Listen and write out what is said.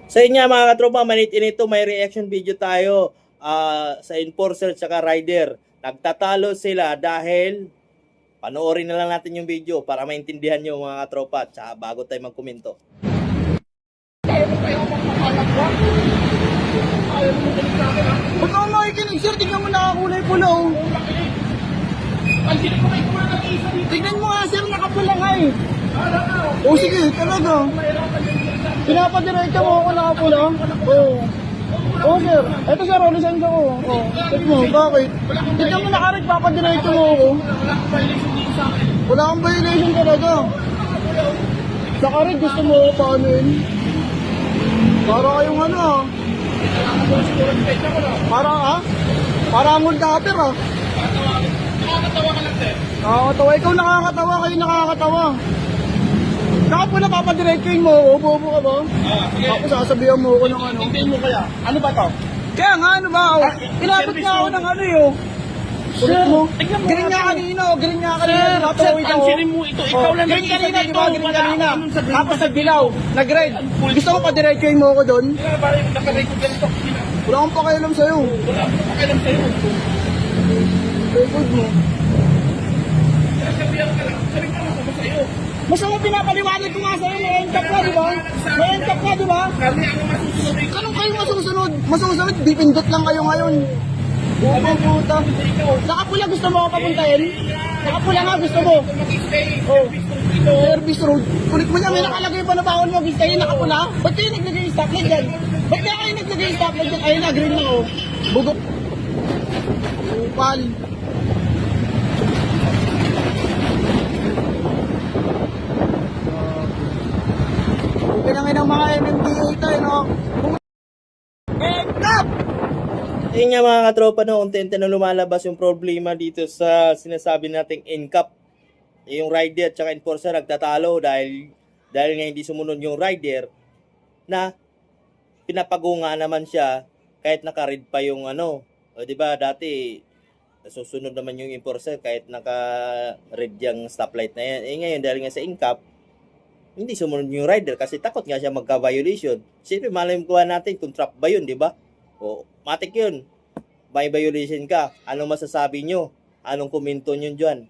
Sa inyo mga katropa, manitin ito, may reaction video tayo sa enforcer at rider. Nagtatalo sila dahil panoorin na lang natin yung video para maintindihan nyo mga katropa at bago tayo magkomento. Ba't ako makikinig, sir? Tignan mo nakakulay pula, oh. Tignan mo nga, sir, nakapula nga eh. Oh, sige, talaga. Pinapadiretso mo ako nakapula? Oo. Oo, sir. Eto, sir, oh, lisensya ko. Oh, tignan mo, bakit? Tignan mo nakarig, papadiretso mo ako. Wala kang violation talaga. Sa karig, gusto mo ako paano yun? Para kayong ano, ah. Para, ha? Para ang muldater, ah. Nakakatawa ka lang, sir. Nakakatawa. Ikaw nakakatawa, kayo nakakatawa. Nakapula, papadiretsuin mo ako. Bobo ka ba? Sige. Tapos sasabihan mo ako ng ano. Hintayin mo kaya. Ano ba to? Kaya nga, ano ba? Oh? Inabot nga ako ng ano yun. Sir, tignan mo galing nga, nga sir. kanina, galing nga kanina. Sir, Natawid ako. pansinin mo ito. Ikaw lang galing nag-iisa kanina, di ba? dito. Galing Wala kanina. akong sabihin. Tapos nagdilaw, nag-red. Gusto ko padiretsuin mo ako doon. Kaya parang nakarecord ganito. Wala akong pakialam sa'yo. Wala akong pakialam sa'yo. Record mo. Sabihan ka lang. Sabihan ka lang ako sa'yo. Mas ako pinapaliwanag ko nga sa'yo, may NCAP ka, di ba? May NCAP ka, di ba? Kami ang masusunod ikaw. Anong kayo masusunod? Masusunod, dipindot lang kayo ngayon. Buko puta. Nakapula gusto mo ako papuntahin? Nakapula nga gusto mo. Mag-stay. Oh. Ito. Service road. Kulit mo niya, may nakalagay pa na bawal mo. Gusto yun, nakapula. Ba't kayo naglagay yung stoplight dyan? Ba't kaya kayo naglagay yung stoplight dyan? Ayun na, green na oh. Bugok. Upal. Pinangin ng mga MMDA tayo, no? Stop! Ayun nga mga katropa, no, unti-unti na lumalabas yung problema dito sa sinasabi nating NCAP. Yung rider at saka enforcer nagtatalo dahil nga hindi sumunod yung rider na pinapagunga naman siya kahit naka-red pa yung ano. O di ba dati susunod naman yung enforcer kahit naka-red yung stoplight na yan. Eh ngayon dahil nga sa NCAP, hindi sumunod yung rider kasi takot nga siya magka-violation. Siyempre malay mo kuha natin kung trap ba yun, di ba? O, matik yun. May violation ka. Anong masasabi nyo? Anong komento nyo dyan?